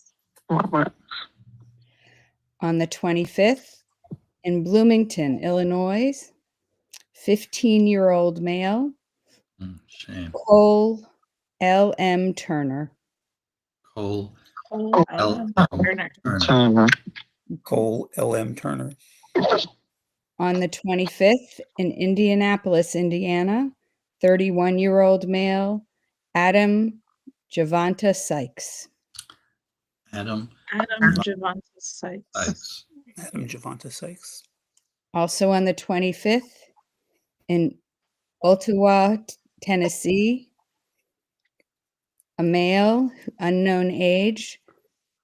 On the 25th, in Bloomington, Illinois, 15-year-old male, Shame. Cole L.M. Turner. Cole Turner. Turner. Cole L.M. Turner. On the 25th, in Indianapolis, Indiana, 31-year-old male, Adam Javonta Sykes. Adam Javonta Sykes. Sykes. Adam Javonta Sykes. Also on the 25th, in Ottawa, Tennessee, a male, unknown age,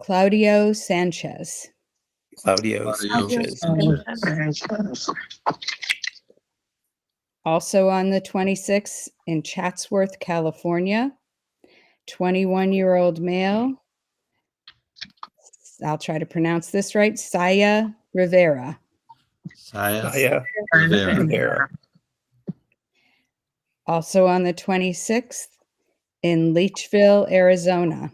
Claudio Sanchez. Claudio Sanchez. Also on the 26th, in Chatsworth, California, 21-year-old male, I'll try to pronounce this right, Saya Rivera. Saya Rivera. Rivera. Also on the 26th, in Leachville, Arizona,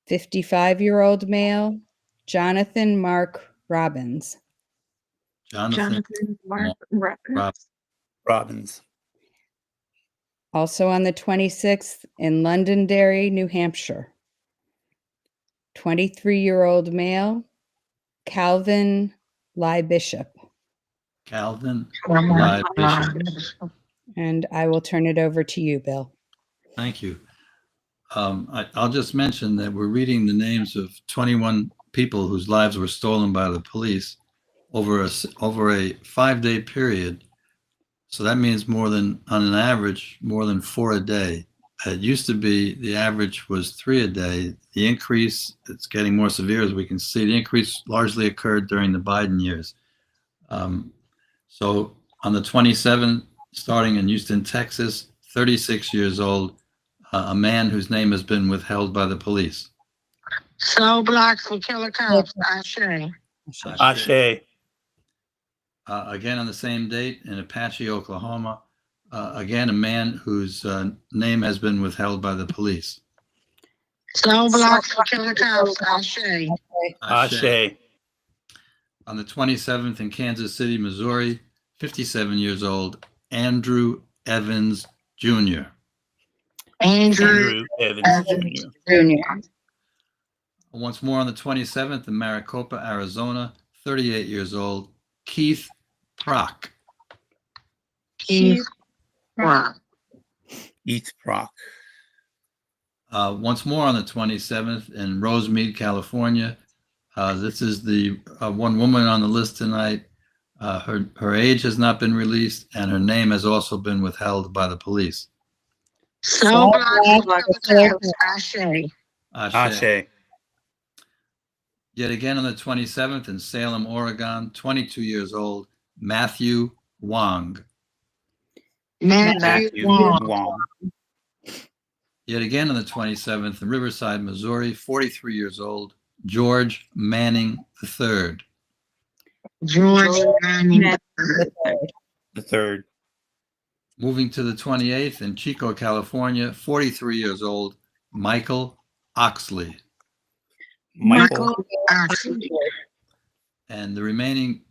55-year-old male, Jonathan Mark Robbins. Jonathan Mark Robbins. Also on the 26th, in Londonderry, New Hampshire, 23-year-old male, Calvin Ly Bishop. Calvin Ly Bishop. And I will turn it over to you, Bill. Thank you. I'll just mention that we're reading the names of 21 people whose lives were stolen by the police over a 5-day period. So that means more than, on an average, more than 4 a day. It used to be the average was 3 a day. The increase, it's getting more severe as we can see. The increase largely occurred during the Biden years. So on the 27th, starting in Houston, Texas, 36 years old, a man whose name has been withheld by the police. Slow blocks for killer cops. Ashe. Ashe. Again on the same date in Apache, Oklahoma, again a man whose name has been withheld by the police. Slow blocks for killer cops. Ashe. Ashe. On the 27th in Kansas City, Missouri, 57 years old, Andrew Evans Jr. Andrew Evans Jr. Once more on the 27th in Maricopa, Arizona, 38 years old, Keith Prock. Keith Prock. Keith Prock. Once more on the 27th in Rosemead, California. This is the one woman on the list tonight. Her age has not been released, and her name has also been withheld by the police. Slow blocks for killer cops. Ashe. Ashe. Yet again on the 27th in Salem, Oregon, 22 years old, Matthew Wong. Matthew Wong. Yet again on the 27th in Riverside, Missouri, 43 years old, George Manning III. George Manning III. Moving to the 28th in Chico, California, 43 years old, Michael Oxley. Michael Oxley. And the remaining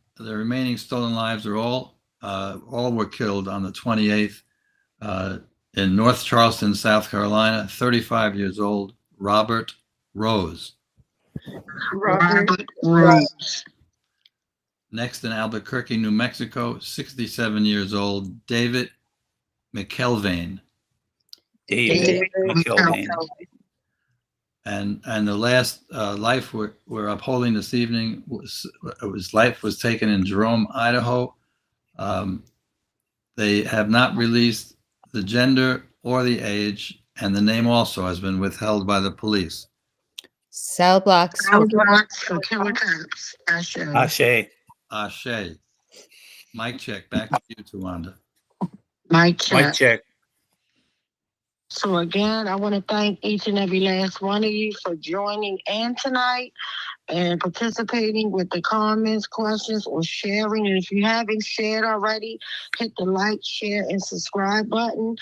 stolen lives are all were killed on the 28th in North Charleston, South Carolina, 35 years old, Robert Rose. Robert Rose. Next in Albuquerque, New Mexico, 67 years old, David McKelvane. David McKelvane. And the last life we're upholding this evening was life was taken in Jerome, Idaho. They have not released the gender or the age, and the name also has been withheld by the police. Cell blocks. Cell blocks for killer cops. Ashe. Ashe. Mic check. Back to you, Tawanda. Mic check. Mic check. So again, I want to thank each and every last one of you for joining in tonight and participating with the comments, questions, or sharing. And if you haven't shared already, hit the like, share, and subscribe button.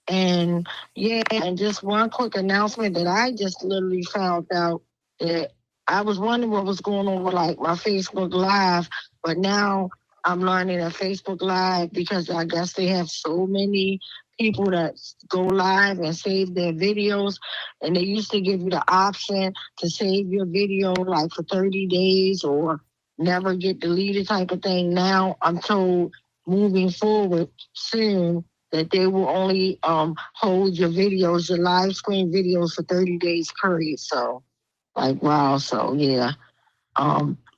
And yeah, and just one quick announcement that I just literally found out that I was wondering what was going on with like my Facebook Live, but now I'm learning that Facebook Live, because I guess they have so many people that go live and save their videos, and they used to give you the option to save your video like for 30 days or never get deleted type of thing. Now I'm told moving forward soon that they will only hold your videos, your live screen videos, for 30 days period. So like, wow. So yeah.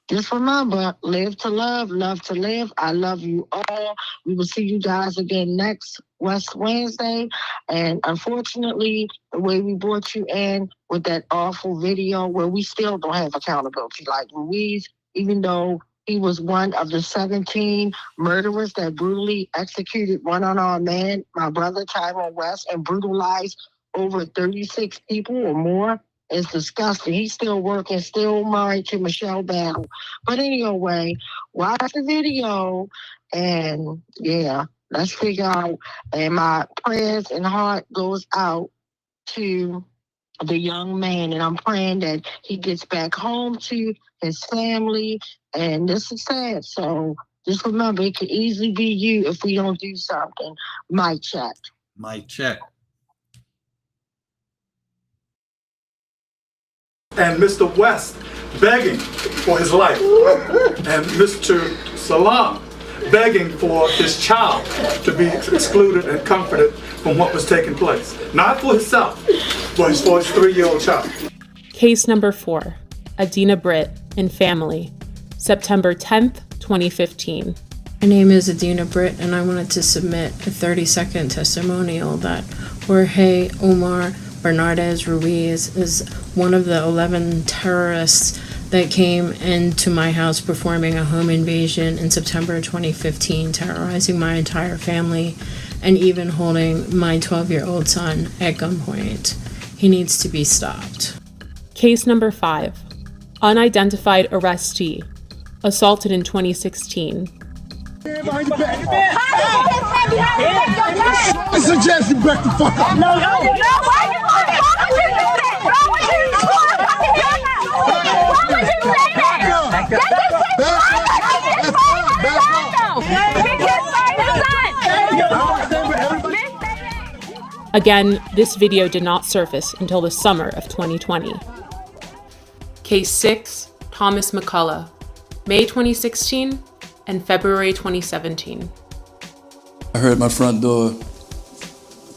Just remember, live to love to live. I love you all. We will see you guys again next West Wednesday. And unfortunately, the way we brought you in with that awful video where we still don't have accountability, like Ruiz, even though he was one of the 17 murderers that brutally executed one unarmed man, my brother Tyrone West, and brutalized over 36 people or more. It's disgusting. He's still working, still married to Michelle Battle. But anyway, watch the video and yeah, let's figure out. And my prayers and heart goes out to the young man, and I'm praying that he gets back home to his family. And this is sad. So just remember, it could easily be you if we don't do something. Mic check. Mic check. And Mr. West begging for his life, and Mr. Salam begging for his child to be excluded and comforted from what was taking place. Not for himself, but for his 3-year-old child. Case number 4, Adina Britt and family, September 10th, 2015. My name is Adina Britt, and I wanted to submit a 30-second testimonial that Jorge Omar Bernardez Ruiz is one of the 11 terrorists that came into my house performing a home invasion in September 2015, terrorizing my entire family and even holding my 12-year-old son at gunpoint. He needs to be stopped. Case number 5, unidentified arrestee, assaulted in 2016. I suggest you back the fuck up. No, why you want to talk to me? Why would you say that? Again, this video did not surface until the summer of 2020. Case 6, Thomas McCullough, May 2016 and February 2017. I heard my front door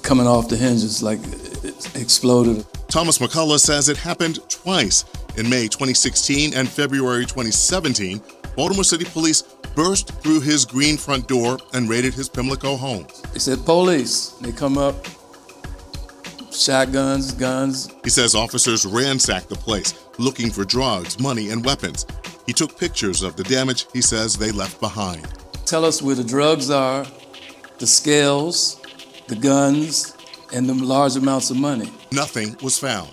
coming off the hinges like it exploded. Thomas McCullough says it happened twice. In May 2016 and February 2017, Baltimore City Police burst through his green front door and raided his Pimlico home. They said police. They come up, shotguns, guns. He says officers ransacked the place, looking for drugs, money, and weapons. He took pictures of the damage he says they left behind. Tell us where the drugs are, the scales, the guns, and the large amounts of money. Nothing was found.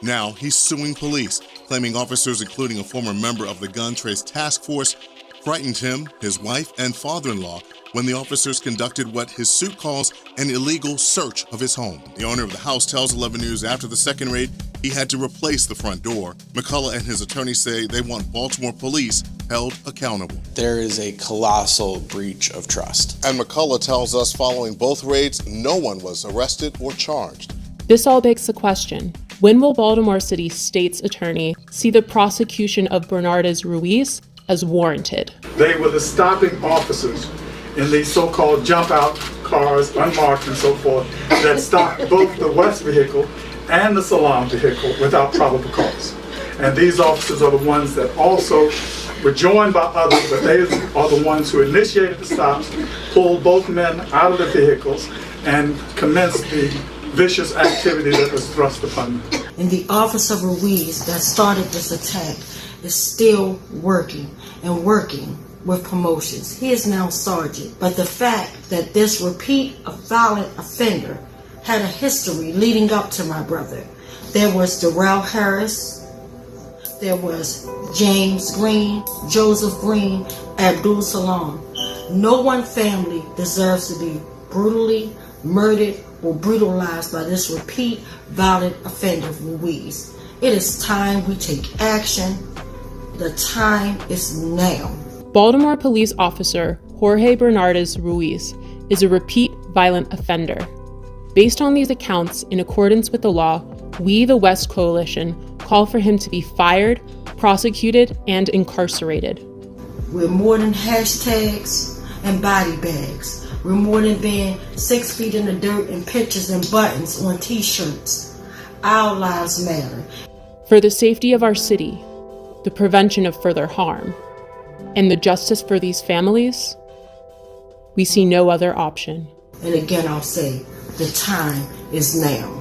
Now he's suing police, claiming officers, including a former member of the Gun Trace Task Force, frightened him, his wife, and father-in-law when the officers conducted what his suit calls an illegal search of his home. The owner of the house tells 11 News after the second raid, he had to replace the front door. McCullough and his attorney say they want Baltimore police held accountable. There is a colossal breach of trust. And McCullough tells us following both raids, no one was arrested or charged. This all begs the question, When will Baltimore City State's attorney see the prosecution of Bernardes Ruiz as warranted? They were the stopping officers in these so-called jump out cars, unmarked and so forth, that stopped both the West vehicle and the Salam vehicle without probable cause. And these officers are the ones that also were joined by others, but they are the ones who initiated the stops, pulled both men out of the vehicles, and commenced the vicious activity that was thrust upon them. And the officer Ruiz that started this attack is still working and working with promotions. He is now sergeant. But the fact that this repeat of violent offender had a history leading up to my brother. There was Darrell Harris, there was James Green, Joseph Green, Abdul Salam. No one family deserves to be brutally murdered or brutalized by this repeat violent offender Ruiz. It is time we take action. The time is now. Baltimore police officer Jorge Bernardes Ruiz is a repeat violent offender. Based on these accounts, in accordance with the law, we, the West Coalition, call for him to be fired, prosecuted, and incarcerated. We're more than hashtags and body bags. We're more than being 6 feet in the dirt and pictures and buttons on t-shirts. Our lives matter. For the safety of our city, the prevention of further harm, and the justice for these families, we see no other option. And again, I'll say, the time is now.